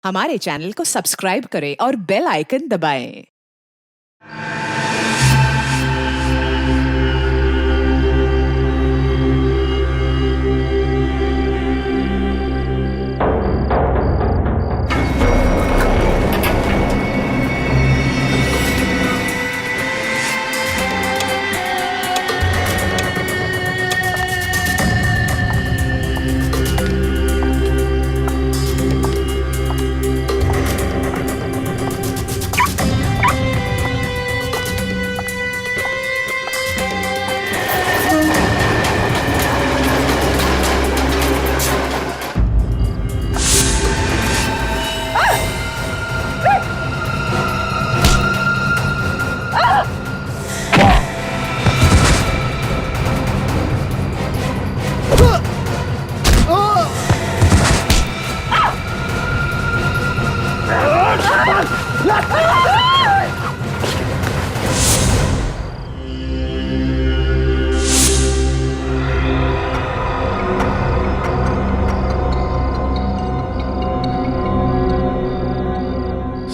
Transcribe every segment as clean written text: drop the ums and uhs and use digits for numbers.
हमारे चैनल को सब्सक्राइब करें और बेल आइकन दबाएं।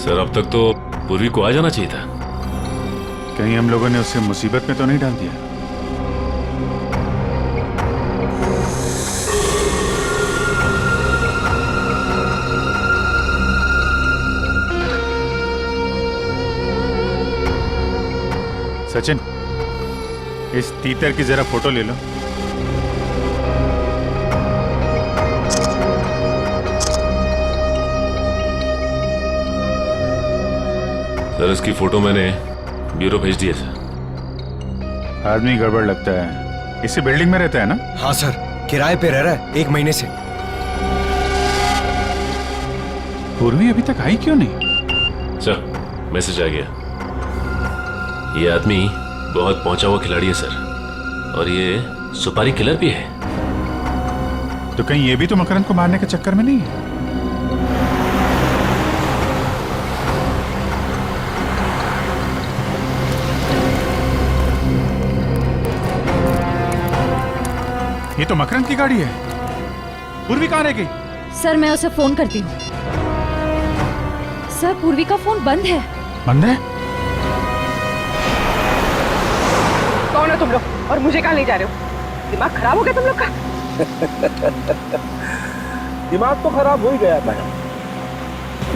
सर, अब तक तो पूर्वी को आ जाना चाहिए था। कहीं हम लोगों ने उसे मुसीबत में तो नहीं डाल दिया? सचिन, इस तीतर की जरा फोटो ले लो। सर, इसकी फोटो मैंने ब्यूरो भेज दी है सर। आदमी गड़बड़ लगता है। इसी बिल्डिंग में रहता है ना? हाँ सर, किराए पे रह रहा है 1 महीने से। पूर्वी अभी तक आई क्यों नहीं? सर, मैसेज आ गया। ये आदमी बहुत पहुंचा हुआ खिलाड़ी है सर, और ये सुपारी किलर भी है। तो कहीं ये भी तो मकरंद को मारने के चक्कर में नहीं है? ये तो मकरंद की गाड़ी है। पूर्वी कहाँ रह गई? सर, मैं उसे फोन करती हूँ। सर, पूर्वी का फोन बंद है। बंद है? कौन हो तुम लोग और मुझे कहाँ ले जा रहे हो? दिमाग खराब हो गया तुम लोग का? दिमाग तो खराब हो ही गया मैडम,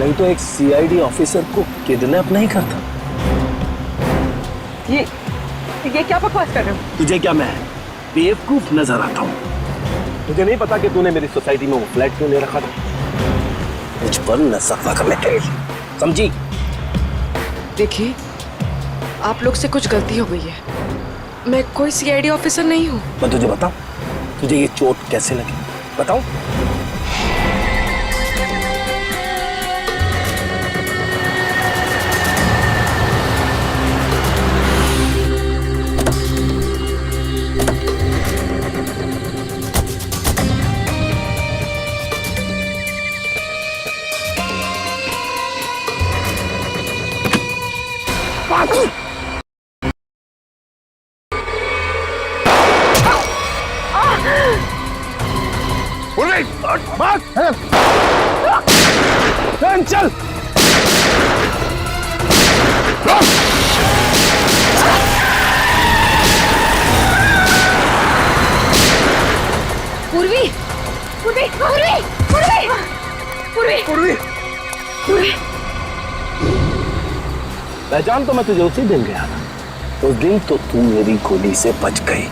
नहीं तो एक सीआईडी ऑफिसर को किडनैप नहीं करता। ये क्या बकवास कर रहे हो? तुझे क्या मैं बेवकूफ नजर आता हूँ? मुझे नहीं पता कि तूने मेरी सोसाइटी में वो फ्लैट क्यों ले रखा था। मुझ पर नजर करने के लिए, समझी? देखिए, आप लोग से कुछ गलती हो गई है। मैं कोई सीआईडी ऑफिसर नहीं हूँ। मैं तुझे बताऊं, तुझे ये चोट कैसे लगी बताऊं? चल पूर्वी, पूर्वी, पूर्वी, पूर्वी, पूर्वी, पूर्वी, पूर्वी। पहचान तो मैं तुझे उसी दिन गया था। उस दिन तो तू मेरी गोली से बच गई,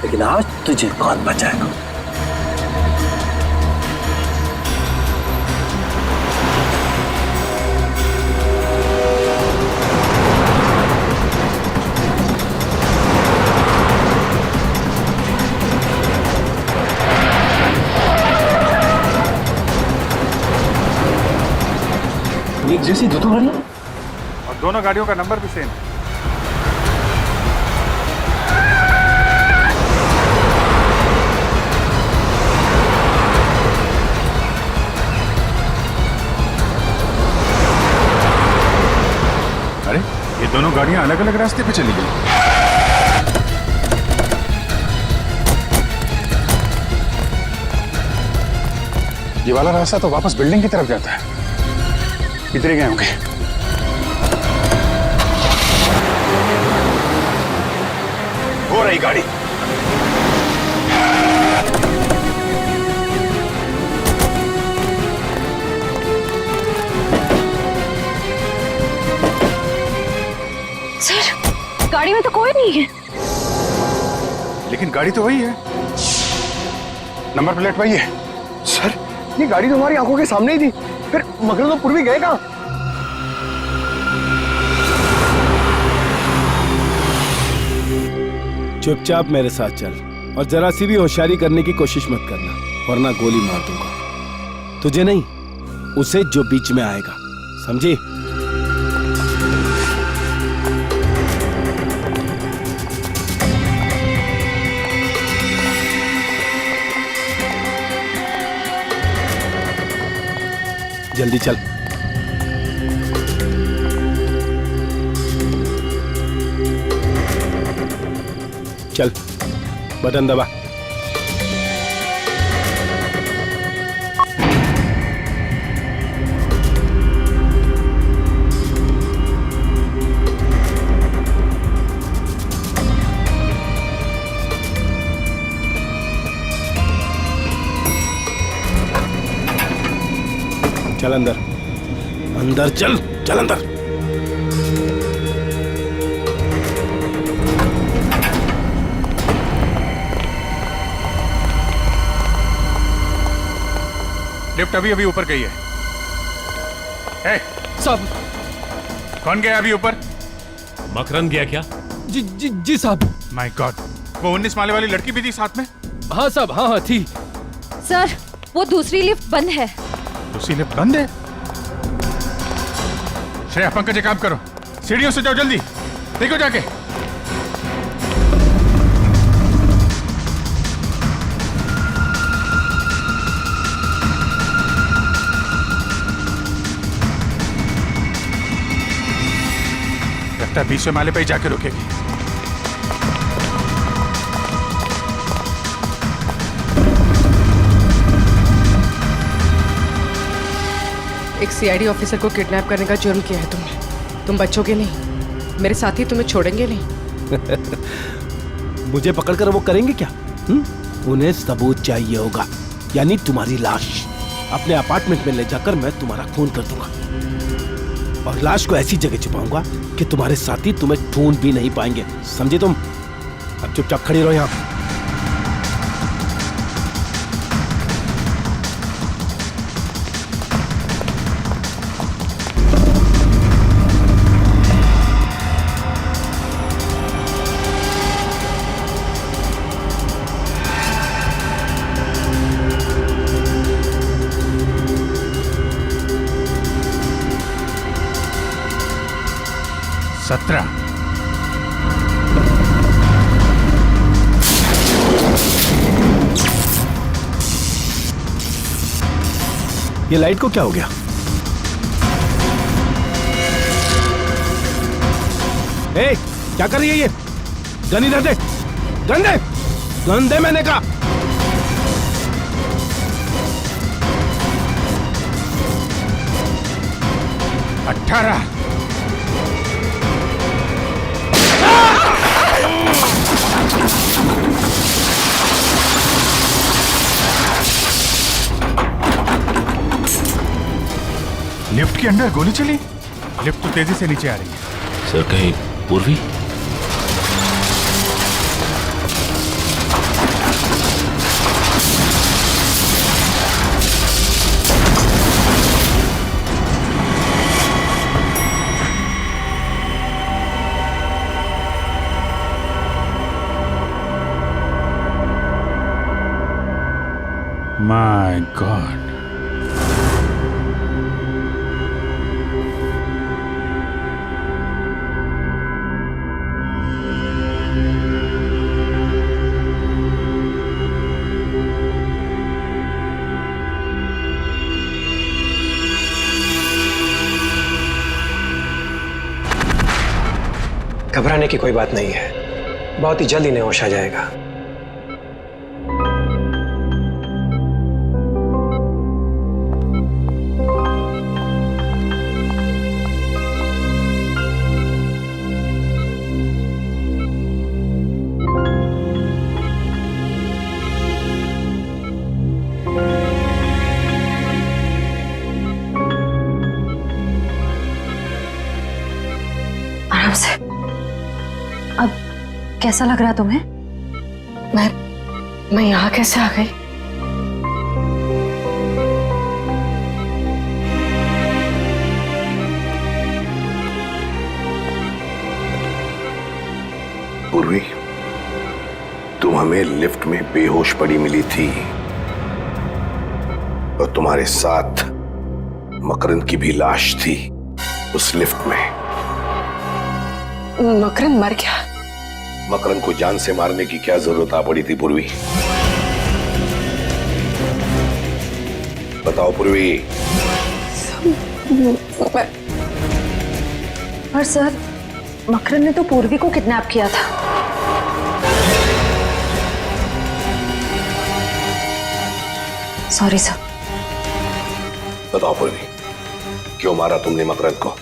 लेकिन आज तुझे कौन बचाएगा? एक जैसी दो गाड़ियां, और दोनों गाड़ियों का नंबर भी सेम। अरे, ये दोनों गाड़ियां अलग अलग रास्ते पे चली गई। ये वाला रास्ता तो वापस बिल्डिंग की तरफ जाता है। इधर ही गए होंगे। हो रही गाड़ी। सर गाड़ी में तो कोई नहीं है। लेकिन गाड़ी तो वही है, नंबर प्लेट वही है। सर ये गाड़ी तो हमारी आंखों के सामने ही थी, फिर मगर तो पूर्वी गए कहाँ? चुपचाप मेरे साथ चल और जरा सी भी होशियारी करने की कोशिश मत करना, वरना गोली मार दूंगा। तुझे नहीं, उसे जो बीच में आएगा, समझी? जल्दी चल। चल, बटन दबा। चल अंदर, अंदर चल, चल अंदर। लिफ्ट अभी अभी ऊपर गई है। साहब। कौन गया अभी ऊपर? मकरन गया क्या? जी जी जी साहब। माय गॉड, वो 19 माले वाली लड़की भी थी साथ में? हाँ साहब, हाँ हाँ थी। सर वो दूसरी लिफ्ट बंद है। दूसरी लिफ्ट बंद है? श्रेया, पंकज एक काम करो, सीढ़ियों से जाओ, जल्दी देखो जाके। लगता है 20वें माले पे ही जाके रुकेगी। एक सीआईडी ऑफिसर को किडनैप करने का जुर्म किया है तुमने। तुम बच्चोगे नहीं, मेरे साथी तुम्हें छोड़ेंगे नहीं। मुझे पकड़कर वो करेंगे क्या? उन्हें सबूत चाहिए होगा, यानी तुम्हारी लाश। अपने अपार्टमेंट में ले जाकर मैं तुम्हारा खून कर दूंगा और लाश को ऐसी जगह छुपाऊंगा कि तुम्हारे साथी तुम्हें ढूंढ भी नहीं पाएंगे, समझे तुम? अब चुपचाप खड़ी रहो यहाँ। ये लाइट को क्या हो गया? ए, क्या कर रही है ये? गन इधर दे, गन दे, गन दे मैंने कहा। लिफ्ट के अंदर गोली चली? लिफ्ट तो तेजी से नीचे आ रही है। सर कहीं पूर्वी? माय गॉड, घबराने की कोई बात नहीं है, बहुत ही जल्द इन्हें होश आ जाएगा। कैसा लग रहा तुम्हें? मैं यहाँ कैसे आ गई? पूर्वी, तुम हमें लिफ्ट में बेहोश पड़ी मिली थी और तुम्हारे साथ मकरंद की भी लाश थी उस लिफ्ट में। मकरंद मर गया? मकरंद को जान से मारने की क्या जरूरत आ पड़ी थी पूर्वी? बताओ पूर्वी। पर सर, मकरंद ने तो पूर्वी को किडनैप किया था। Sorry sir. बताओ पूर्वी, क्यों मारा तुमने मकरंद को?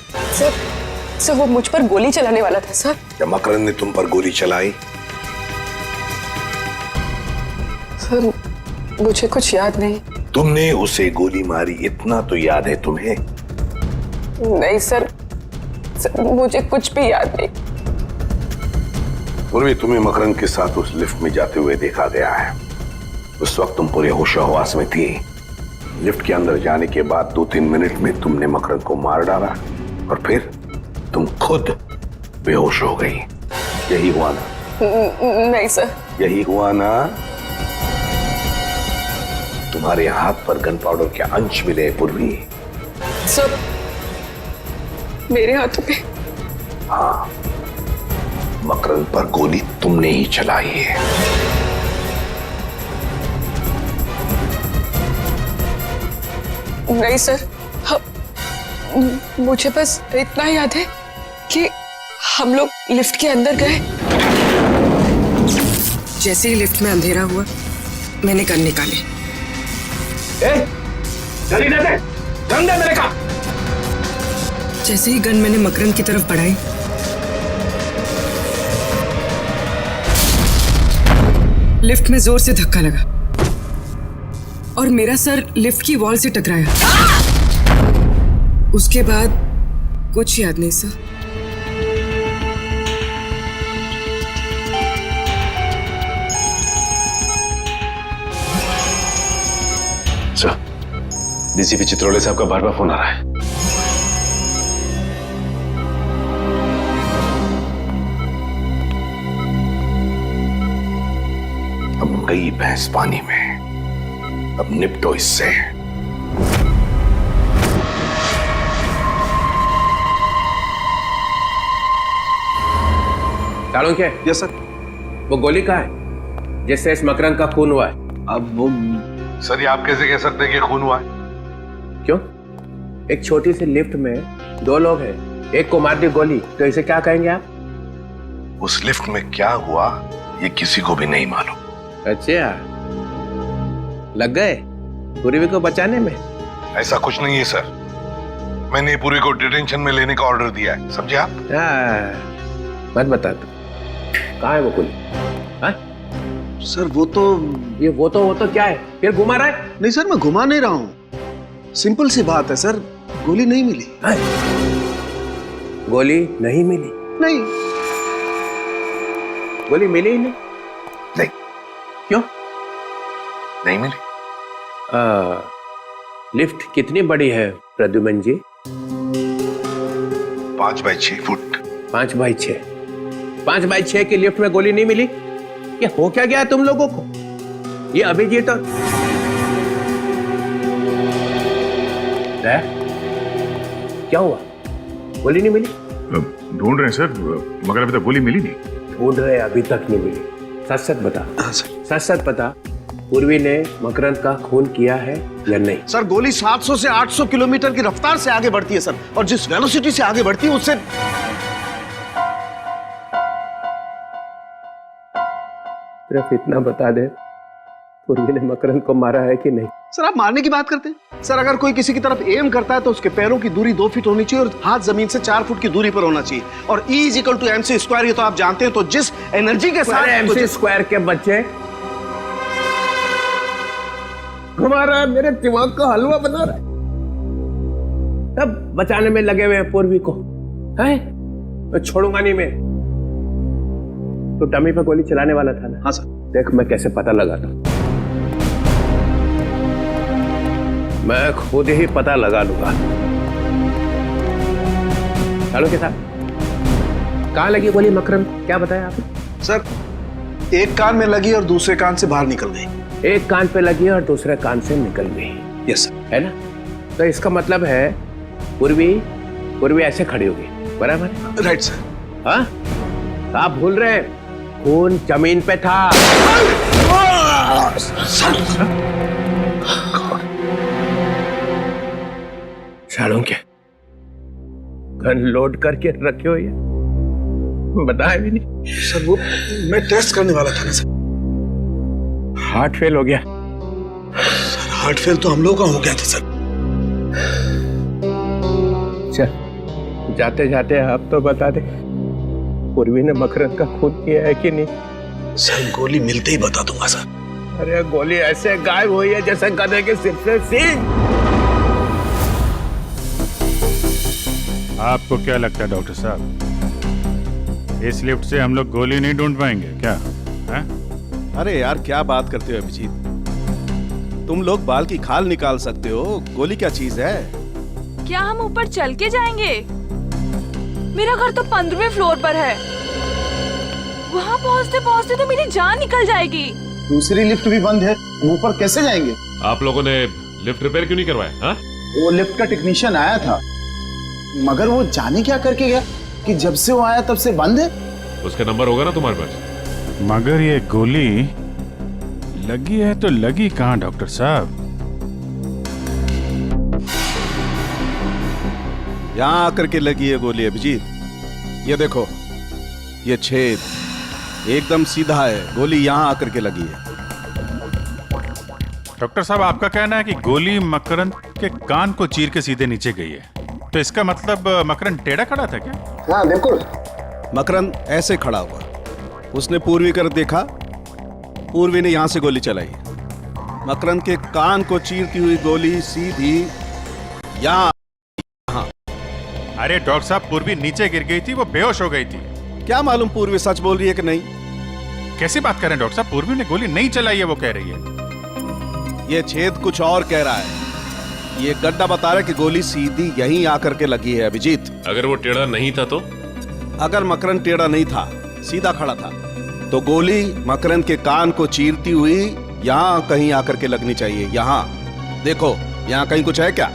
सर वो मुझ पर गोली चलाने वाला था सर। क्या मकरंद ने तुम पर गोली चलाई? सर मुझे कुछ याद नहीं। तुमने उसे गोली मारी इतना तो याद है तुम्हें? नहीं सर, मुझे कुछ भी याद नहीं। पूर्वी, तुम्हें मकरंद के साथ उस लिफ्ट में जाते हुए देखा गया है। उस वक्त तुम पूरे होशो-हवास में थी। लिफ्ट के अंदर जाने के बाद 2-3 मिनट में तुमने मकरंद को मार डाला और फिर तुम खुद बेहोश हो गई। यही हुआ ना? नहीं सर। यही हुआ ना? तुम्हारे हाथ पर गन पाउडर के अंश मिले पूर्वी। सर मेरे हाथों पे? हाँ, मकरंद पर गोली तुमने ही चलाई है। नहीं सर, मुझे बस इतना याद है कि हम लोग लिफ्ट के अंदर गए। जैसे ही लिफ्ट में अंधेरा हुआ, मैंने गन निकाली। जल्दी दे दे, गन दे मेरे का। जैसे ही गन मैंने मकरंद की तरफ बढ़ाई, लिफ्ट में जोर से धक्का लगा और मेरा सर लिफ्ट की वॉल से टकराया। उसके बाद कुछ याद नहीं सर। सर, डीसीपी चित्रोले साहब का बार बार फोन आ रहा है। अब गई भैंस पानी में, अब निपटो इससे। चाणक्य। Yes sir. वो गोली कहाँ है जिससे इस मकरंद का खून हुआ है? अब वो सर, ये आप कैसे कह सकते हैं कि खून हुआ है? क्यों? एक छोटी सी लिफ्ट में 2 लोग हैं, एक को मार दी गोली, तो इसे क्या कहेंगे आप? उस लिफ्ट में क्या हुआ ये किसी को भी नहीं मालूम। अच्छा, लग गए पूर्वी को बचाने में? ऐसा कुछ नहीं है सर, मैंने पूरी को डिटेंशन में लेने का ऑर्डर दिया है, समझे आप? मत बता तू, कहाँ है वो गोली? हाँ? सर वो तो क्या है? फिर घुमा रहा है? नहीं सर, मैं घुमा नहीं रहा हूँ। सिंपल सी बात है सर, गोली नहीं मिली। गोली नहीं मिली? नहीं, गोली मिली ही नहीं? नहीं। क्यों नहीं मिली? लिफ्ट कितनी बड़ी है प्रद्युमन जी? 5 बाई 6 फुट। 5 बाई 6? 5 बाई 6 की लिफ्ट में गोली नहीं मिली? ये हो क्या गया तुम लोगों को? ये अभिजीत और क्या हुआ? गोली नहीं मिली? ढूंढ रहे हैं सर, मगर अभी तक गोली मिली नहीं। ढूंढ रहे, अभी तक नहीं मिली। सच सच बता। हाँ सर। सच सच बता, पूर्वी ने मकरंद का खून किया है या नहीं? सर गोली 700 से 800 किलोमीटर की रफ्तार से आगे बढ़ती है सर, और जिस वेलोसिटी से आगे बढ़ती है उससे। सिर्फ इतना बता दे, पूर्वी ने मकरंद को मारा है कि नहीं? सर आप मारने की बात करते हैं सर, अगर कोई किसी की तरफ एम करता है तो उसके पैरों की दूरी 2 फीट होनी चाहिए और हाथ जमीन से 4 फुट की दूरी पर होना चाहिए, और E = mc², ये तो आप जानते हैं। तो जिस एनर्जी के साथ mc² के बच्चे घुमा रहा है, मेरे दिमाग का हलवा बना रहा है। तब बचाने में लगे हुए हैं पूर्वी को, है? मैं छोड़ूंगा नहीं मैं। तो डमी पे गोली चलाने वाला था ना? हाँ सर। देख मैं कैसे पता लगाता हूं, मैं खुद ही पता लगा लूंगा। चलो के साथ कहां लगी गोली मकरंद, क्या बताया आपने? सर, एक कान में लगी और दूसरे कान से बाहर निकल गई। एक कान पे लगी और दूसरे कान से निकल गई। Yes sir. है ना? तो इसका मतलब है पूर्वी ऐसे खड़ी होगी, बराबर? Right sir. हाँ, आप भूल रहे हैं, खून जमीन पे था। सालों के गन लोड करके रखे हुए, बताया भी नहीं। सर वो मैं टेस्ट करने वाला था ना सर। हार्ट फेल हो गया। सर हार्ट फेल तो हम लोगों का हो गया था सर। चल जाते जाते आप तो बता दे, पूर्वी ने मकरंद का खून किया है कि नहीं? सर गोली मिलते ही बता दूंगा सर। अरे गोली ऐसे गायब हुई है जैसे गधे के सिर से सींग। आपको क्या लगता है डॉक्टर साहब, इस लिफ्ट से हम लोग गोली नहीं ढूंढ पाएंगे क्या? है? अरे यार क्या बात करते हो अभिजीत, तुम लोग बाल की खाल निकाल सकते हो, गोली क्या चीज है? क्या हम ऊपर चल के जाएंगे? मेरा घर तो 15वें फ्लोर पर है। वहाँ पहुँचते पहुँचते तो मेरी जान निकल जाएगी। दूसरी लिफ्ट भी बंद है, हम ऊपर कैसे जाएंगे? आप लोगों ने लिफ्ट रिपेयर क्यों नहीं करवाया? हाँ? वो लिफ्ट का टेक्नीशियन आया था, मगर वो जाने क्या करके गया कि जब से वो आया तब से बंद है। उसका नंबर होगा ना तुम्हारे पास? मगर ये गोली लगी है तो लगी कहाँ डॉक्टर साहब? यहाँ आकर के लगी है गोली अभिजीत। ये देखो, ये छेद एकदम सीधा है, गोली यहाँ आकर के लगी है। डॉक्टर साहब आपका कहना है कि गोली मकरंद के कान को चीर के सीधे नीचे गई है, तो इसका मतलब मकरंद टेढ़ा खड़ा था क्या? हाँ बिल्कुल। मकरंद ऐसे खड़ा हुआ, उसने पूर्वी कर देखा, पूर्वी ने यहां से गोली चलाई। मकरंद के कान को चीरती हुई गोली सीधी यहाँ। अरे डॉक्टर साहब, पूर्वी नीचे गिर गई थी, वो बेहोश हो गई थी। क्या मालूम पूर्वी सच बोल रही है कि नहीं। कैसी बात कर रहे हैं डॉक्टर साहब, पूर्वी ने गोली नहीं चलाई है वो कह रही है। ये छेद कुछ और कह रहा है, ये गड्ढा बता रहा है कि गोली सीधी यहीं आकर के लगी है अभिजीत। अगर वो टेढ़ा नहीं था तो? अगर मकरंद टेढ़ा नहीं था, सीधा खड़ा था, तो गोली मकरंद के कान को चीरती हुई यहाँ कहीं आकर के लगनी चाहिए। यहाँ देखो, यहाँ कहीं कुछ है क्या?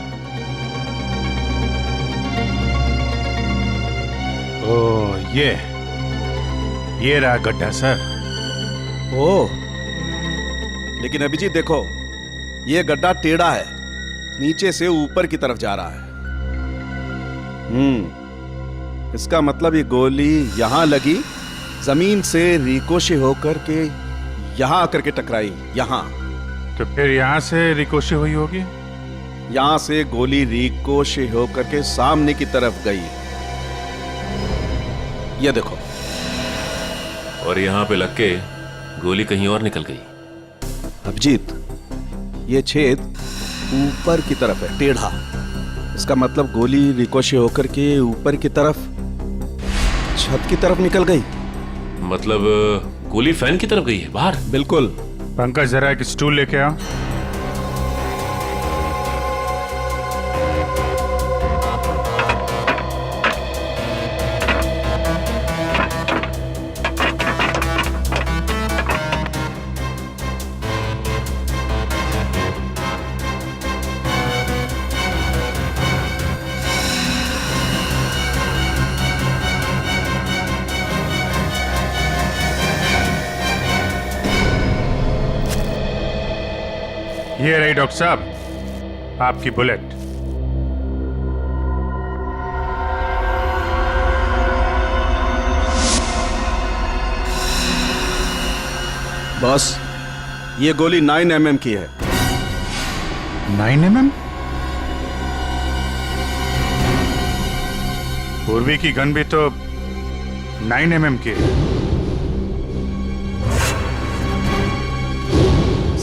ओह ये रहा गड्ढा सर। ओह, लेकिन अभिजीत देखो, ये गड्ढा टेढ़ा है, नीचे से ऊपर की तरफ जा रहा है। इसका मतलब ये गोली यहां लगी, जमीन से रिकोशे होकर के यहां आकर के टकराई। यहां तो फिर यहां से रिकोशे हुई होगी। यहां से गोली रिकोशे होकर के सामने की तरफ गई। ये देखो, और यहाँ पे लग के गोली कहीं और निकल गई। अभिजीत, ये छेद ऊपर की तरफ है, टेढ़ा। इसका मतलब गोली रिकोशे होकर के ऊपर की तरफ, छत की तरफ निकल गई। मतलब गोली फैन की तरफ गई है बाहर? बिल्कुल। पंकज जरा एक स्टूल लेके आओ। ये रही डॉक्टर साहब आपकी बुलेट। बॉस, ये गोली 9 mm की है। 9 mm? पूर्वी की गन भी तो 9 mm की है।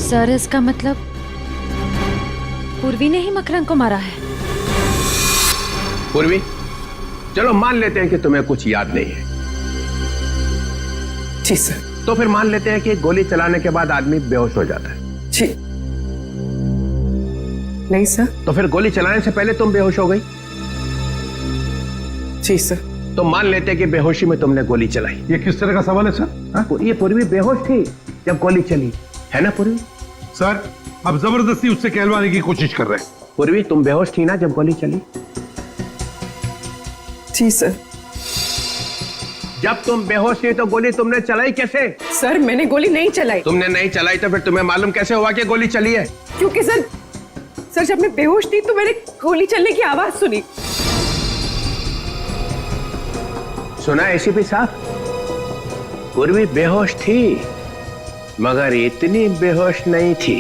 सर, इसका मतलब पूर्वी ने ही मकरंद को मारा है। पूर्वी, चलो मान लेते हैं कि तुम्हें कुछ याद नहीं है, जी सर। तो फिर मान लेते हैं कि गोली चलाने के बाद आदमी बेहोश हो जाता है। जी नहीं सर। तो फिर गोली चलाने से पहले तुम बेहोश हो गई? जी सर। तो मान लेते हैं कि बेहोशी में तुमने गोली चलाई। ये किस तरह का सवाल है सर? ये पूर्वी बेहोश थी जब गोली चली, है ना पूर्वी? सर अब जबरदस्ती उससे कहलवाने की कोशिश कर रहे हैं। पूर्वी तुम बेहोश थी ना जब गोली चली? जी सर। जब तुम बेहोश थी तो गोली तुमने चलाई कैसे? सर मैंने गोली नहीं चलाई। तुमने नहीं चलाई तो फिर तुम्हें मालूम कैसे हुआ कि गोली चली है? क्योंकि सर जब मैं बेहोश थी तो मैंने गोली चलने की आवाज सुनी। सुना एसीपी साहब? पूर्वी बेहोश थी मगर इतनी बेहोश नहीं थी।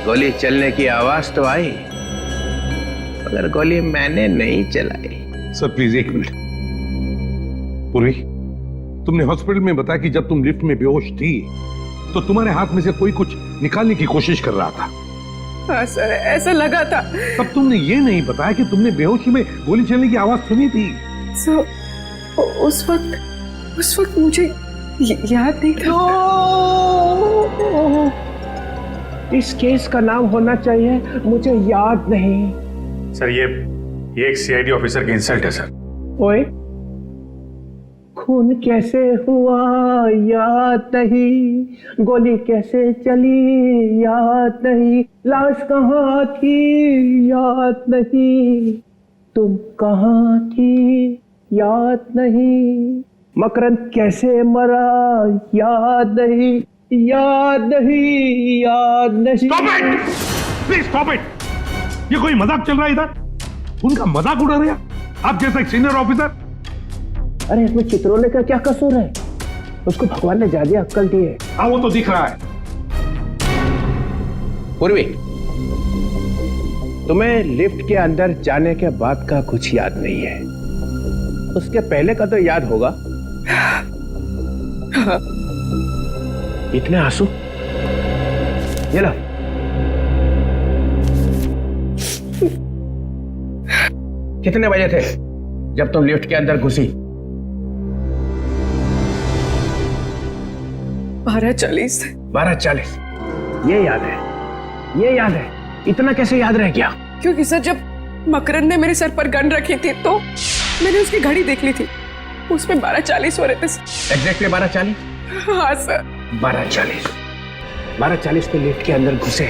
गोली चलने की आवाज तो आई मगर गोली मैंने नहीं चलाई। सर प्लीज एक मिनट। पूर्वी, तुमने हॉस्पिटल में बताया कि जब तुम लिफ्ट में बेहोश थी तो तुम्हारे हाथ में से कोई कुछ निकालने की कोशिश कर रहा था। हाँ सर ऐसा लगा था। तब तुमने ये नहीं बताया कि तुमने बेहोशी में गोली चलने की आवाज सुनी थी। सर उस वक्त मुझे याद नहीं था। इस केस का नाम होना चाहिए मुझे याद नहीं। सर ये एक सीआईडी ऑफिसर की इंसल्ट है सर। ओए खून कैसे हुआ याद नहीं, गोली कैसे चली याद नहीं, लाश कहाँ थी याद नहीं, तुम कहाँ थी याद नहीं, मकरंद कैसे मरा याद नहीं, याद नहीं, याद नहीं। Stop it! Please stop it! ये कोई मजाक चल रहा है इधर? उनका मजाक उड़ा रहे हैं आप जैसा एक सीनियर ऑफिसर। अरे इसमें चित्रोले का क्या कसूर है? उसको भगवान ने ज्यादा अक्कल दी है। हाँ वो तो दिख रहा है। पूर्वी, तुम्हें लिफ्ट के अंदर जाने के बाद का कुछ याद नहीं है, उसके पहले का तो याद होगा। इतने आंसू? ये लो। कितने बजे थे जब तुम लिफ्ट के अंदर घुसी? 12:40। 12:40। ये याद है, ये याद है। इतना कैसे याद रह गया? क्योंकि सर जब मकरंद ने मेरे सर पर गन रखी थी तो मैंने उसकी घड़ी देख ली थी, उसमें 12:40 हो रहे थे। एग्जैक्टली 12:40? हाँ सर। 12:40। 12:40 पे लिफ्ट के अंदर घुसे,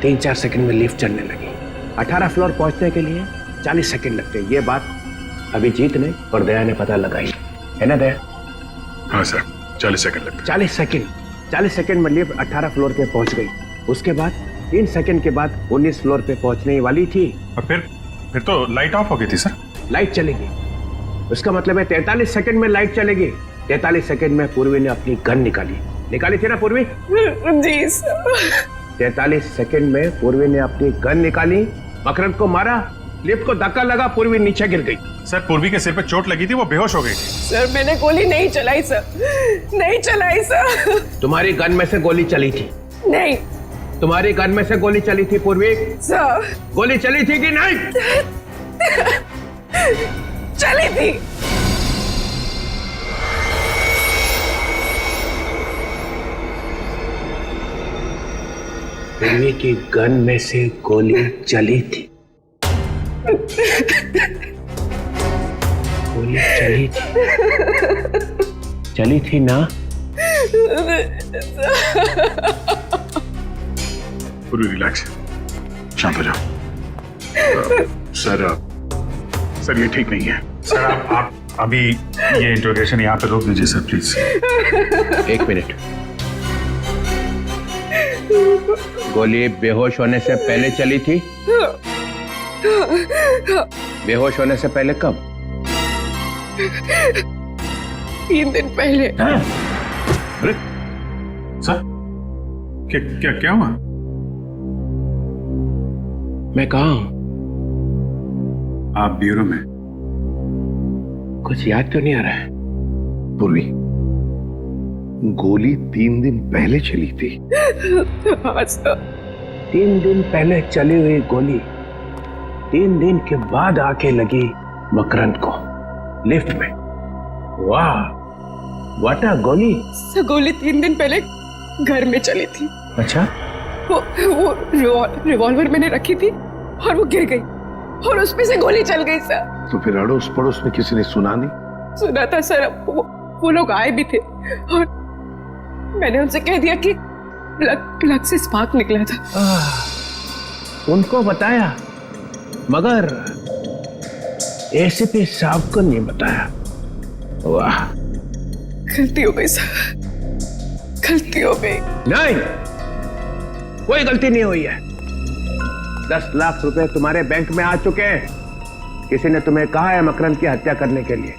3-4 सेकंड में लिफ्ट चलने लगी। 18 फ्लोर पहुंचने के लिए 40 सेकंड लगते। ये बात अभिजीत ने और दया ने पता लगाई है ना दया? हाँ सर 40 सेकंड लगते। 40 सेकंड में लिफ्ट 18 फ्लोर पे पहुंच गई। उसके बाद 3 सेकंड के बाद 19 फ्लोर पे पहुंचने वाली थी। और फिर तो लाइट ऑफ हो गई थी सर। लाइट चलेगी, उसका मतलब है 43 सेकंड में लाइट चलेगी। 43 सेकंड में पूर्वी ने अपनी गन निकाली थी ना पूर्वी? जी सर। 43 सेकंड में पूर्वी ने अपनी गन निकाली, मकरंद को मारा, लिफ्ट को धक्का लगा, पूर्वी नीचे गिर गई। सर पूर्वी के सिर पे चोट लगी थी, वो बेहोश हो गई थी। सर मैंने गोली नहीं चलाई सर, नहीं चलाई सर। तुम्हारी गन में से गोली चली थी? नहीं। तुम्हारी गन में से गोली चली थी पूर्वी? सर गोली चली थी कि नहीं? चली थी। पूर्वी की गन में से गोली चली थी। गोली चली थी ना? पूरी रिलैक्स, शांत हो जाओ। सर ये ठीक नहीं है। सर आप अभी ये इंट्रोगेशन यहाँ पे रोक दीजिए सर प्लीज। 1 मिनट। गोली बेहोश होने से पहले चली थी? बेहोश होने से पहले कब? 3 दिन पहले। अरे सर क्या हुआ? मैं कहाँ हूं? आप ब्यूरो में। कुछ याद क्यों नहीं आ रहा है? पूर्वी, गोली 3 दिन पहले चली थी। 3 दिन पहले चली हुई गोली 3 दिन के बाद आके लगी मकरंद को लिफ्ट में। वाह, व्हाट अ गोली? सर गोली 3 दिन पहले घर में चली थी। अच्छा, वो रिवॉल्वर मैंने रखी थी और वो गिर गई और उसमें से गोली चल गई सर। तो फिर अड़ोस पड़ोस में किसी ने सुना नहीं? सुना था सर, वो लोग आए भी थे और मैंने उनसे कह दिया कि प्लग से स्पार्क निकला था। उनको बताया मगर एसीपी साहब को नहीं बताया। वाह, गलती हो गई सर, गलती हो गई। नहीं, कोई गलती नहीं हुई है। 10 लाख रुपए तुम्हारे बैंक में आ चुके हैं। किसी ने तुम्हें कहा है मकरंद की हत्या करने के लिए,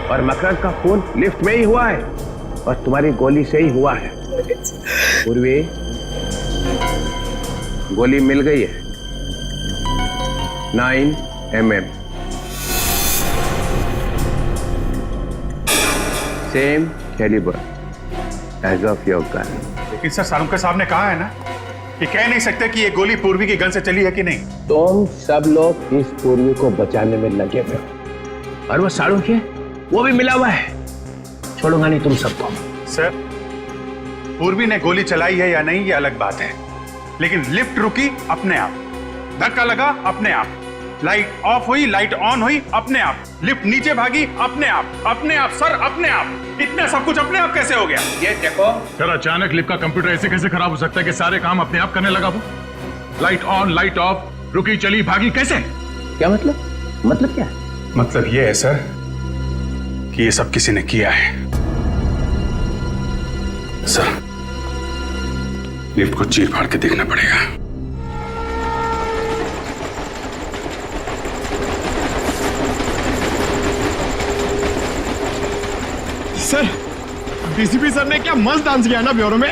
और मकरंद का खून लिफ्ट में ही हुआ है और तुम्हारी गोली से ही हुआ है। पूर्वी, गोली मिल गई है 9 mm, same calibre as of your gun. लेकिन सर सालुंका साहब ने कहा है ना कि कह नहीं सकते कि ये गोली पूर्वी की गन से चली है कि नहीं। तुम सब लोग इस पूर्वी को बचाने में लगे हुए हो और वो सालुंके वो भी मिला हुआ है। छोड़ूंगा नहीं तुम सबको। सर, पूर्वी ने गोली चलाई है या नहीं ये अलग बात है, लेकिन लिफ्ट रुकी अपने आप, धक्का लगा अपने आप, लाइट ऑफ हुई लाइट ऑन हुई अपने आप, लिफ्ट नीचे भागी अपने आप सर अपने आप। इतना सब कुछ अपने आप कैसे हो गया? ये देखो सर, अचानक लिफ्ट का कंप्यूटर ऐसे कैसे खराब हो सकता है कि सारे काम अपने आप करने लगा? वो लाइट ऑन लाइट ऑफ, रुकी चली भागी, कैसे? क्या मतलब क्या है? मतलब ये है सर कि ये सब किसी ने किया है। सर, लिफ्ट को चीर फाड़ के देखना पड़ेगा। सर, डीसीपी सर ने क्या मस्त डांस किया ना ब्यूरो में।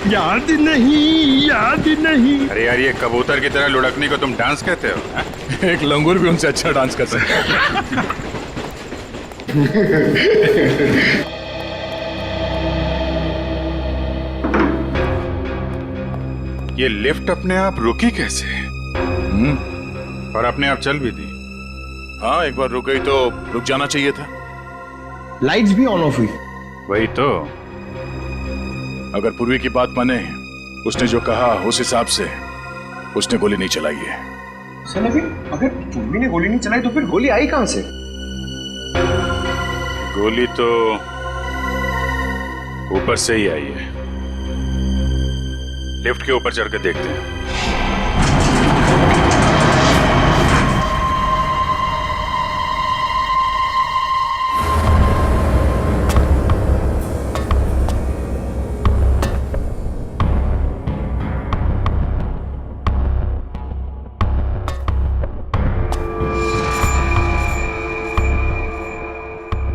याद नहीं। अरे यार, ये कबूतर की तरह लुढ़कने को तुम डांस कहते हो? एक लंगूर भी उनसे अच्छा डांस कर सकता है। ये लिफ्ट अपने आप रुकी कैसे? और अपने आप चल भी दी। हाँ, एक बार रुक गई तो रुक जाना चाहिए था। लाइट्स भी ऑन ऑफ हुई। वही तो। अगर पूर्वी की बात माने, उसने जो कहा उस हिसाब से उसने गोली नहीं चलाई है। सर, लेकिन अगर पूर्वी ने गोली नहीं चलाई तो फिर गोली आई कहां से? गोली तो ऊपर से ही आई है। लिफ्ट के ऊपर चढ़ के देखते हैं।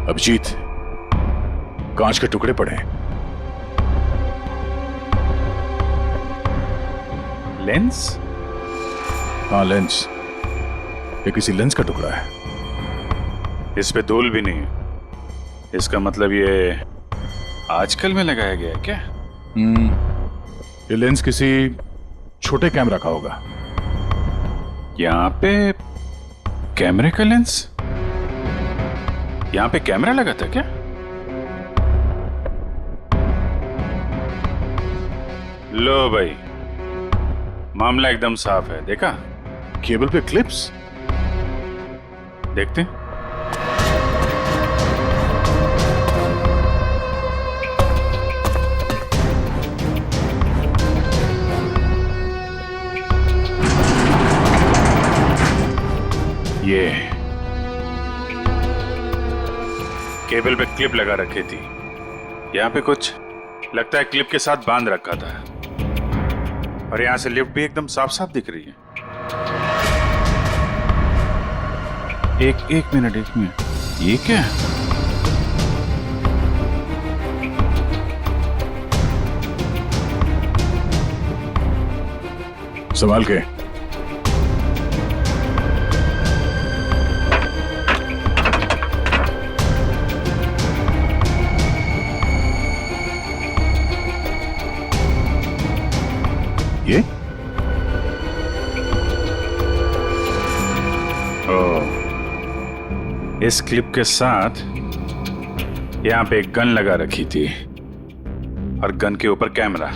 अभिजीत, कांच के टुकड़े पड़े। लेंस? हाँ, लेंस। ये किसी लेंस का टुकड़ा है। इस पे धूल भी नहीं है। इसका मतलब ये आजकल में लगाया गया है क्या? ये लेंस किसी छोटे कैमरा का होगा। यहाँ पे कैमरे का लेंस? यहाँ पे कैमरा लगा था क्या? लो भाई, मामला एकदम साफ है। देखा? केबल पे क्लिप्स। देखते हैं। ये केबल पे क्लिप लगा रखी थी। यहाँ पे कुछ लगता है क्लिप के साथ बांध रखा था, और यहाँ से लिफ्ट भी एकदम साफ साफ दिख रही है। एक मिनट, ये क्या है? संभाल के। ये इस क्लिप के साथ यहाँ पे एक गन लगा रखी थी और गन के ऊपर कैमरा।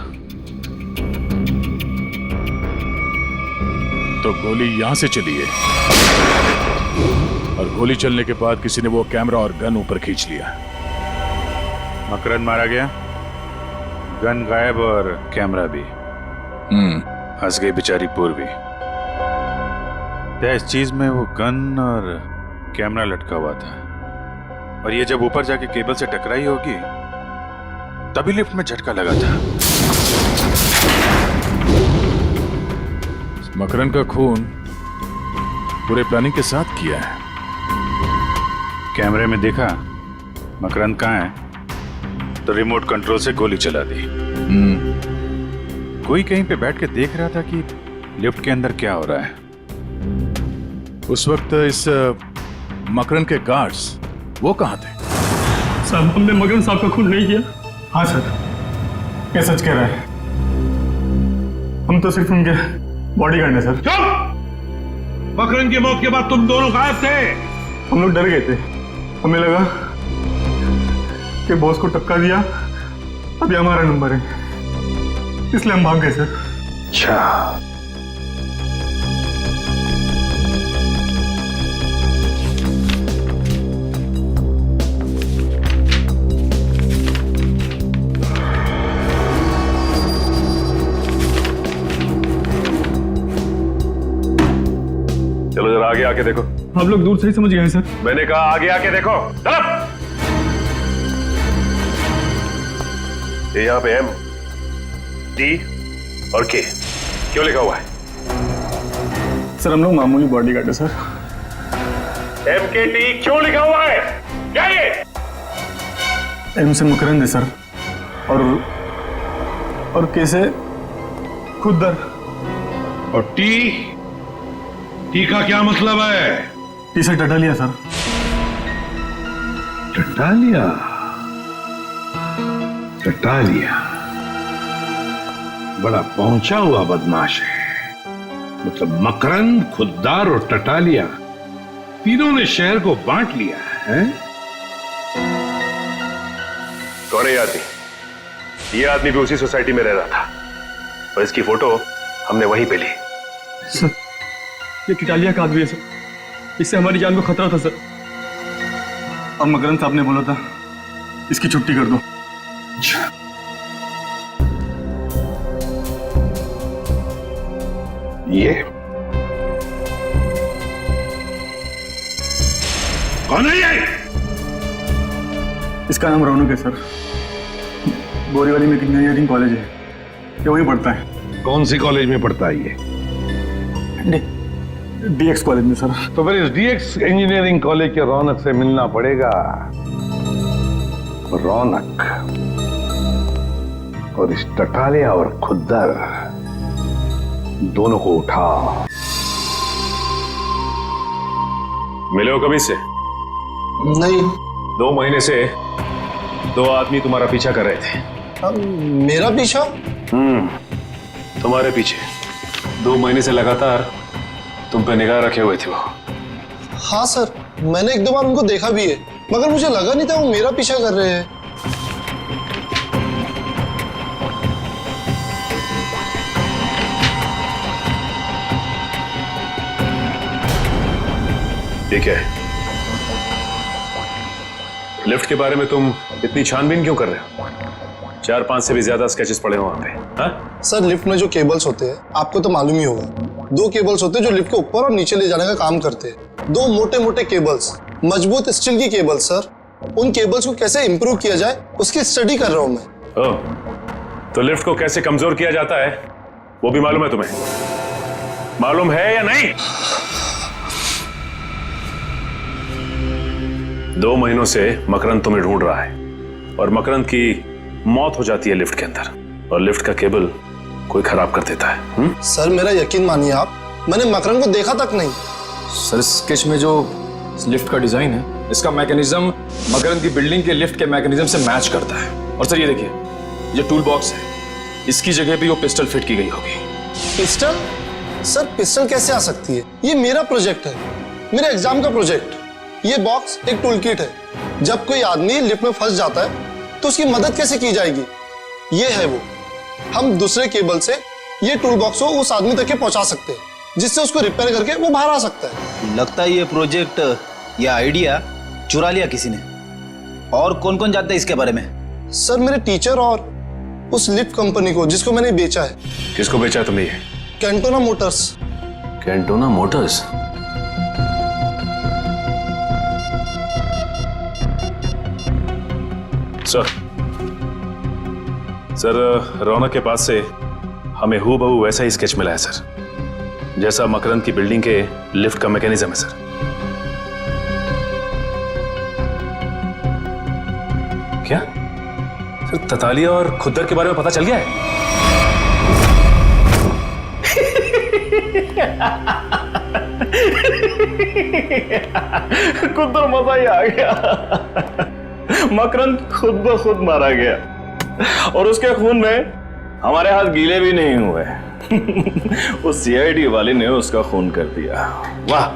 तो गोली यहां से चली है और गोली चलने के बाद किसी ने वो कैमरा और गन ऊपर खींच लिया। मकरंद मारा गया, गन गायब और कैमरा भी। हंस गई बेचारी पूर्वी। इस चीज में वो गन और कैमरा लटका हुआ था और ये जब ऊपर जाके केबल से टकराई होगी तभी लिफ्ट में झटका लगा था। मकरंद का खून पूरे प्लानिंग के साथ किया है। कैमरे में देखा मकरंद कहाँ है तो रिमोट कंट्रोल से गोली चला दी। कोई कहीं पे बैठ के देख रहा था कि लिफ्ट के अंदर क्या हो रहा है। उस वक्त इस मकरंद के गार्ड्स वो कहाँ थे? साहब हमने मकरंद साहब का खून नहीं किया। हाँ सर, क्या सच कह रहा है? हम तो सिर्फ उनके बॉडीगार्ड हैं सर। मकरंद की मौत के बाद तुम दोनों गायब थे। हम लोग डर गए थे, हमें लगा कि बॉस को टक्का दिया अभी हमारा नंबर है, इसलिए हम भाग गए सर। अच्छा, चलो जरा आगे आके देखो। आप लोग दूर से ही समझ गए सर। मैंने कहा आगे आके देखो। चलो। ये यहाँ पे एम, डी और के क्यों लिखा हुआ है? सर हम लोग मामूली बॉडीगार्ड है सर। एम के टी क्यों लिखा हुआ है? क्या ये? एम से मकरंद है सर और के से खुदर। और टी का क्या मतलब है? टी से टटालिया सर। टटालिया? टटालिया बड़ा पहुंचा हुआ बदमाश है। मतलब मकरंद, खुद्दार और टटालिया तीनों ने शहर को बांट लिया है। कौन है ये आदमी? ये आदमी भी उसी सोसाइटी में रह रहा था और इसकी फोटो हमने वहीं पे ली। सर ये टिटालिया का आदमी है सर, इससे हमारी जान को खतरा था सर। और मकरंद साहब ने बोला था इसकी छुट्टी कर दो। ये कौन है ये? इसका नाम रौनक है सर। बोरीवली में इंजीनियरिंग कॉलेज है, ये वहीं पढ़ता है। कौन सी कॉलेज में पढ़ता है ये? डीएक्स कॉलेज में सर। तो फिर इस डीएक्स इंजीनियरिंग कॉलेज के रौनक से मिलना पड़ेगा। रौनक और इस टटालिया और खुद्दर दोनों को उठा। मिले हो कभी से? नहीं। 2 महीने से 2 आदमी तुम्हारा पीछा कर रहे थे। मेरा पीछा? तुम्हारे पीछे 2 महीने से लगातार तुम पे निगाह रखे हुए थे वो। हाँ सर, मैंने 1-2 बार उनको देखा भी है, मगर मुझे लगा नहीं था वो मेरा पीछा कर रहे हैं। ठीक है, लिफ्ट के बारे में तुम इतनी छानबीन क्यों कर रहे हो? 4-5 से भी ज्यादा स्केचेस पड़े हो वहां पे। हाँ? सर लिफ्ट में जो केबल्स होते हैं आपको तो मालूम ही होगा, 2 केबल्स होते हैं जो लिफ्ट को ऊपर और नीचे ले जाने का काम करते हैं। 2 मोटे मोटे केबल्स, मजबूत स्टील की केबल्स सर। उन केबल्स को कैसे इंप्रूव किया जाए उसकी स्टडी कर रहा हूं मैं। ओह, तो लिफ्ट को कैसे कमजोर किया जाता है वो भी मालूम है तुम्हें? मालूम है या नहीं? 2 महीनों से मकरंद तुम्हें ढूंढ रहा है और मकरंद की मौत हो जाती है लिफ्ट के अंदर और लिफ्ट का केबल कोई खराब कर देता है। सर मेरा यकीन मानिए आप, मैंने मकरंद को देखा तक नहीं। सर स्केच में जो लिफ्ट का डिजाइन है इसका मैकेनिज्म मकरंद की बिल्डिंग के लिफ्ट के मैकेनिज्म से मैच करता है। और सर ये देखिए, ये टूल बॉक्स है, इसकी जगह भी वो पिस्टल फिट की गई होगी। पिस्टल? सर पिस्टल कैसे आ सकती है? ये मेरा प्रोजेक्ट है, मेरे एग्जाम का प्रोजेक्ट। ये बॉक्स एक टूल किट है जब कोई आदमी लिफ्ट में फंस जाता है तो उसकी मदद कैसे की जाएगी? ये है वो, हम दूसरे केबल से ये टूल बॉक्स को उस आदमी तक के पहुंचा सकते हैं, जिससे उसको रिपेयर करके वो बाहर आ सकता है। लगता है ये प्रोजेक्ट या आइडिया चुरा लिया किसी ने। और कौन कौन जानता है इसके बारे में? सर मेरे टीचर और उस लिफ्ट कंपनी को जिसको मैंने बेचा है। किसको बेचा है तुमने ये? Cantona Motors. Cantona Motors? Sir Raunak के पास से हमें हूबहू वैसा ही स्केच मिला है सर, जैसा मकरंद की बिल्डिंग के लिफ्ट का मैकेनिज्म है सर। क्या सर ततालिया और खुद्दर के बारे में पता चल गया है? खुद्दर मजा ही आ गया। मकरंद खुद ब खुद मारा गया और उसके खून में हमारे हाथ गीले भी नहीं हुए। उस सीआईडी वाले ने उसका खून कर दिया। वाह।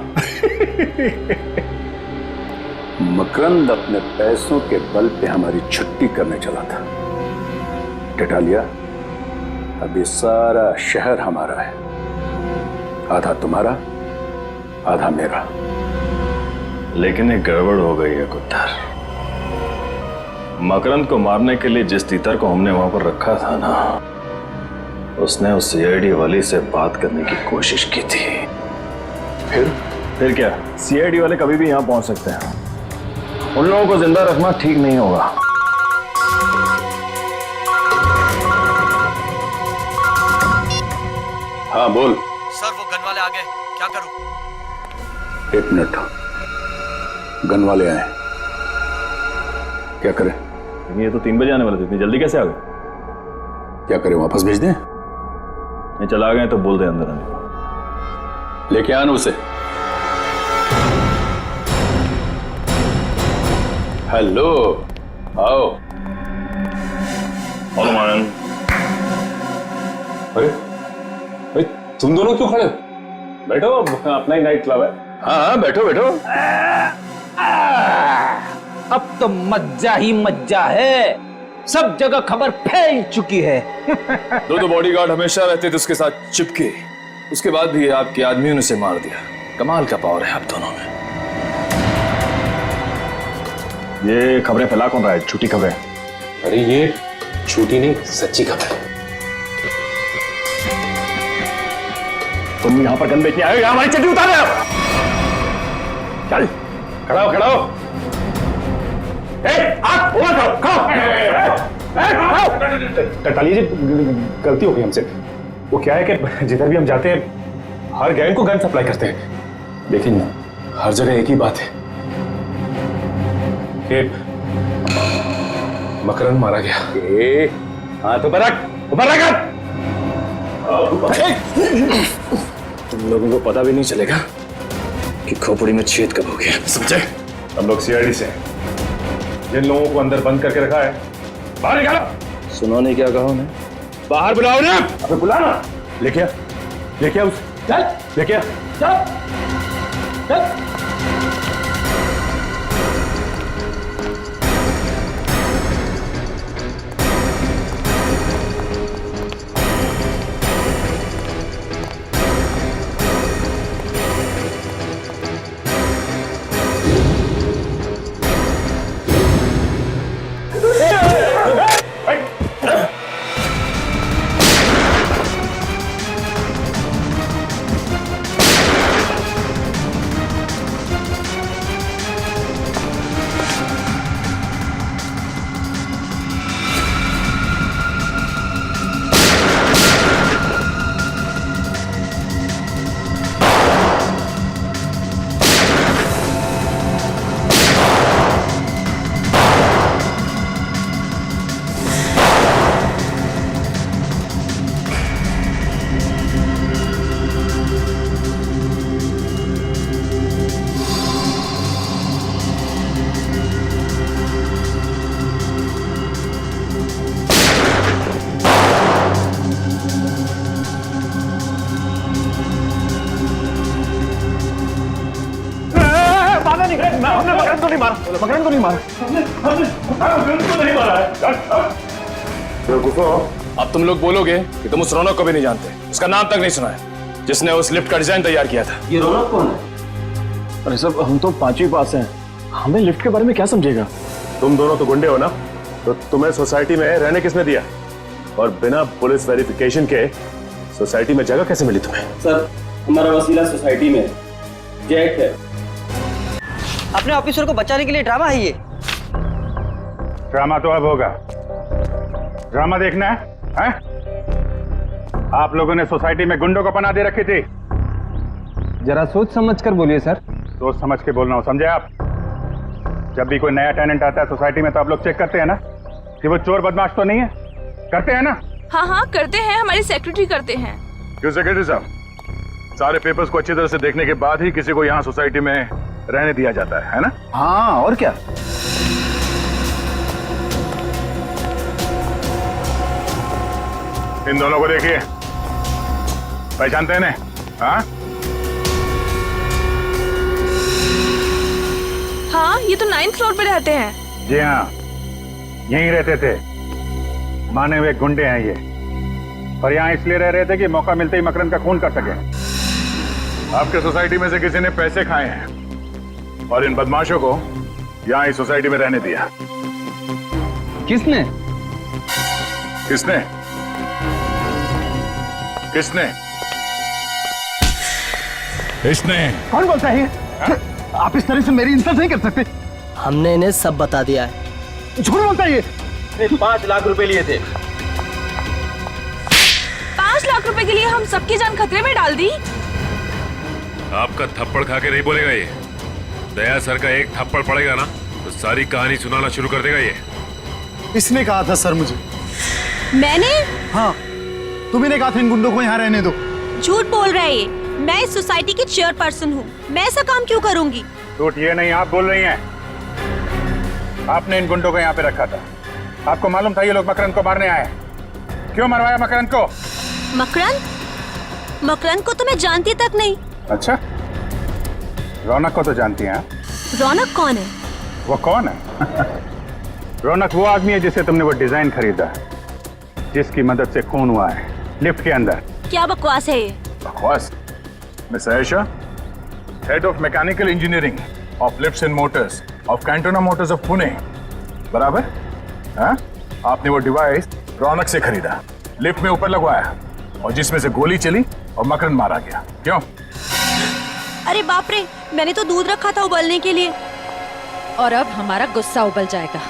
मकरंद अपने पैसों के बल पे हमारी छुट्टी करने चला था। टेटालिया, अब ये सारा शहर हमारा है, आधा तुम्हारा आधा मेरा। लेकिन एक गड़बड़ हो गई है खुद्दर। मकरंद को मारने के लिए जिस तीतर को हमने वहां पर रखा था ना, उसने उस सीआईडी वाली से बात करने की कोशिश की थी। फिर क्या? सीआईडी वाले कभी भी यहां पहुंच सकते हैं। उन लोगों को जिंदा रखना ठीक नहीं होगा। हाँ बोल। सर वो गन वाले आ गए, क्या करूं? 1 मिनट, गन वाले आए, क्या करें? ये तो 3 बजे आने वाले थे, इतनी जल्दी कैसे आ गए? क्या करें, वापस भेज दें? नहीं, चला गए तो बोल दे अंदर आने। लेके आना उसे। हेलो, आओ। Hello man. अरे भाई तुम दोनों क्यों खड़े? बैठो, अपना ही नाइट क्लब है। हाँ बैठो बैठो। अब तो मज्जा ही मज्जा है, सब जगह खबर फैल चुकी है। दो बॉडीगार्ड हमेशा रहते थे उसके साथ चिपके, उसके बाद भी आपके आदमियों ने उसे मार दिया। कमाल का पावर है आप दोनों में। ये खबरें फैला कौन रहा है? झूठी खबरें? अरे ये झूठी नहीं, सच्ची खबर है। तुम यहां पर गन बेचने आए हो, हमारी चड्डी उतार रहे हो? चल खड़ा हो, खड़ा हो। टटालिया जी, गलती हो गई हमसे। वो क्या है कि जिधर भी हम जाते हैं हर गैंग को गन सप्लाई करते हैं। लेकिन हर जगह एक ही बात है कि मकरंद मारा गया। हाँ तो ऊपर रख। तुम लोगों को पता भी नहीं चलेगा कि खोपड़ी में छेद कब हो गया, समझे? हम लोग सीआईडी से हैं। जिन लोगों को अंदर बंद करके रखा है बाहर निकालो। सुनो नहीं क्या कहा उन्हें? बाहर बुलाओ ना। अबे बुलाना। लेके आ उसे। चल लेके आ। चल। मकरंद को नहीं मारा, मकरंद को नहीं मारा। अब तुम लोग बोलोगे कि तुम उस रौनक को भी नहीं जानते, उसका नाम तक नहीं सुना है, जिसने उस लिफ्ट का डिजाइन तैयार किया था। ये रौनक कौन है? अरे सब हम तो 5वीं पास हैं, हमें लिफ्ट के बारे में क्या समझेगा? तुम दोनों तो गुंडे हो ना, तो तुम्हें सोसाइटी में रहने किसने दिया? और बिना पुलिस वेरिफिकेशन के सोसाइटी में जगह कैसे मिली तुम्हें? सर, हमारा वसीला सोसाइटी में जैक है। अपने ऑफिसर को बचाने के लिए ड्रामा है ये। ड्रामा तो अब होगा। ड्रामा देखना है? आप लोगों ने सोसाइटी में गुंडों को पनाह दे रखी थी। जरा सोच समझ कर बोलिए सर। सोच समझ के बोलना हो, समझे आप? जब भी कोई नया टेनेंट आता है सोसाइटी में तो आप लोग चेक करते हैं ना कि वो चोर बदमाश तो नहीं है? करते हैं ना? हाँ हाँ करते हैं, हमारी सेक्रेटरी करते हैं। क्यों सेक्रेटरी साहब, सारे पेपर्स को अच्छी तरह से देखने के बाद ही किसी को यहाँ सोसाइटी में रहने दिया जाता है ना? हाँ, और क्या? इन दोनों को देखिए, पहचानते हैं ना? हाँ हाँ, ये तो 9th फ्लोर पे रहते हैं। जी हाँ, यहीं रहते थे। माने हुए गुंडे हैं ये, और यहाँ इसलिए रह रहे थे कि मौका मिलते ही मकरंद का खून कर सके। आपके सोसाइटी में से किसी ने पैसे खाए हैं और इन बदमाशों को यहाँ इस सोसाइटी में रहने दिया। किसने? किसने? किसने? इसने। कौन बोलता है? आप इस तरह से मेरी इंसल्ट नहीं कर सकते। हमने इन्हें सब बता दिया है। झूठ बोलता है ये। 5 लाख रुपए लिए थे। 5 लाख रुपए के लिए हम सबकी जान खतरे में डाल दी। आपका थप्पड़ खा के नहीं बोलेगा ये। दया सर का एक थप्पड़ पड़ेगा ना तो सारी कहानी सुनाना शुरू कर देगा ये। इसने कहा था सर मुझे। मैंने? हाँ, तुम्ही ने कहा था इन गुंडों को यहाँ रहने दो। झूठ बोल रहा है ये। मैं इस सोसाइटी की चेयरपर्सन हूँ, मैं ऐसा काम क्यों करूंगी? झूठ ये नहीं, आप बोल रही हैं। आपने इन गुंडों को यहाँ पे रखा था। आपको मालूम था ये लोग मकरंद को मारने आए। क्यों मरवाया मकरंद को? मकरंद? मकरंद को तो मैं जानती तक नहीं। अच्छा, रौनक को तो जानती हैं? रौनक कौन है? वो कौन है? रौनक वो आदमी है जिससे तुमने वो डिजाइन खरीदा, जिसकी मदद से खून हुआ है लिफ्ट के अंदर। क्या बकवास है ये? बकवास? Miss Ayesha, head of mechanical engineering of lifts and Motors of Cantona Motors of Pune, बराबर? हाँ? आपने वो डिवाइस रौनक से खरीदा, लिफ्ट में ऊपर लगवाया और जिसमें से गोली चली और मकरंद मारा गया। क्यों? अरे बाप रे, मैंने तो दूध रखा था उबलने के लिए। और अब हमारा गुस्सा उबल जाएगा।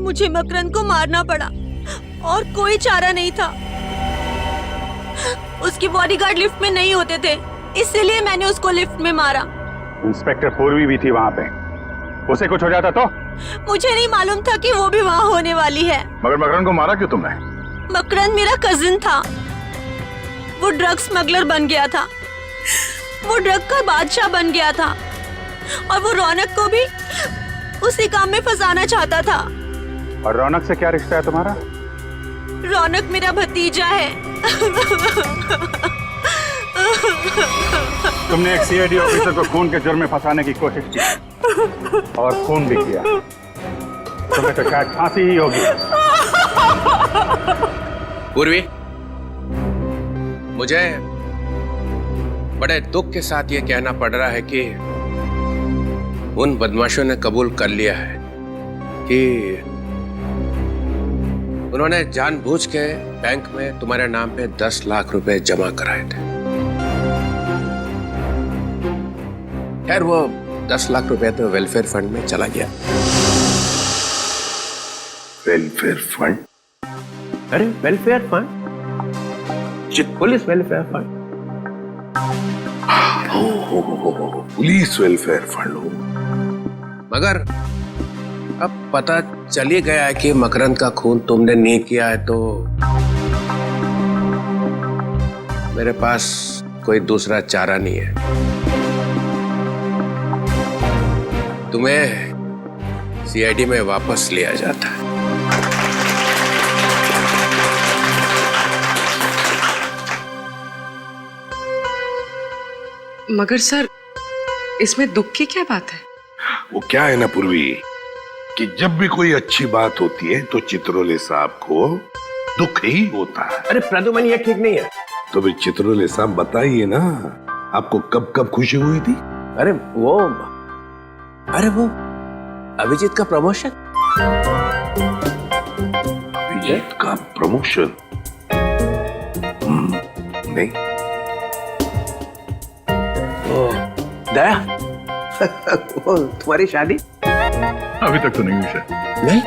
मुझे मकरंद को मारना पड़ा और कोई चारा नहीं था। उसके बॉडीगार्ड लिफ्ट में नहीं होते थे, इसलिए मैंने उसको लिफ्ट में मारा। इंस्पेक्टर पूर्वी भी थी वहाँ पे, उसे कुछ हो जाता तो? मुझे नहीं मालूम था कि वो भी वहाँ होने वाली है। मगर मकरंद को मारा क्यों तुमने? मकरंद मेरा कजिन था, वो ड्रग स्मगलर बन गया था, वो ड्रग का बादशाह बन गया था और वो रौनक को भी उसी काम में फंसाना चाहता था। और रौनक से क्या रिश्ता है तुम्हारा? रौनक मेरा भतीजा है। तुमने एक सीआईडी ऑफिसर को खून के जुर्म में फंसाने की कोशिश की और खून भी किया। तुम्हें तो शायद फांसी ही होगी। पूर्वी, मुझे बड़े दुख के साथ ये कहना पड़ रहा है कि उन बदमाशों ने कबूल कर लिया है कि उन्होंने जानबूझ के बैंक में तुम्हारे नाम पे 10 लाख रुपए जमा कराए थे। खैर, वो 10 लाख रुपए तो वेलफेयर फंड में चला गया। Welfare fund? अरे welfare fund, police welfare fund. Police welfare fund हो। मगर अब पता चल ही गया है कि मकरंद का खून तुमने नहीं किया है, तो मेरे पास कोई दूसरा चारा नहीं है। तुम्हें सीआईडी में वापस लिया जाता है। मगर सर इसमें दुख की क्या बात है? वो क्या है ना पूर्वी कि जब भी कोई अच्छी बात होती है तो चित्रोले साहब को दुख ही होता है। अरे प्रदुमन ये ठीक नहीं है। तो फिर चित्रोले साहब बताइए ना, आपको कब कब खुशी हुई थी? अरे वो अभिजीत का प्रमोशन। अभिजीत का प्रमोशन? नहीं। दया वो तुम्हारी शादी? अभी तक तो नहीं हुई सर। नहीं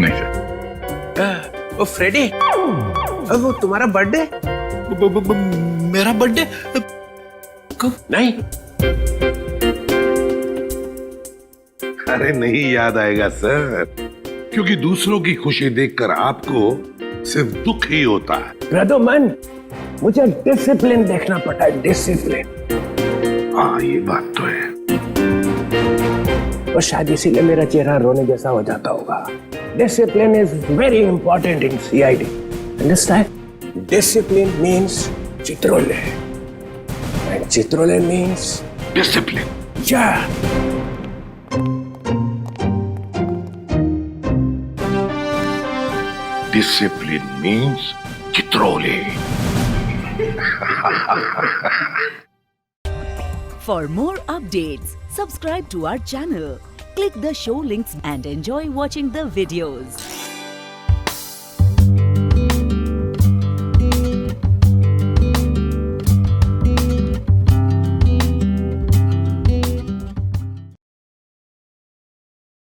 नहीं सर। वो फ्रेडी, वो तुम्हारा बर्थडे? मेरा बर्थडे नहीं। अरे नहीं याद आएगा सर, क्योंकि दूसरों की खुशी देखकर आपको सिर्फ दुख ही होता है। प्रदुमन, मुझे डिसिप्लिन देखना पड़ता है, डिसिप्लिन। हाँ ये बात तो है। और शायद इसीलिए मेरा चेहरा रोने जैसा हो जाता होगा। Discipline is very important in CID. Understand? Discipline means Chitrole and Chitrole means discipline. या discipline means Chitrole. For more updates, subscribe to our channel, click the show links and enjoy watching the videos.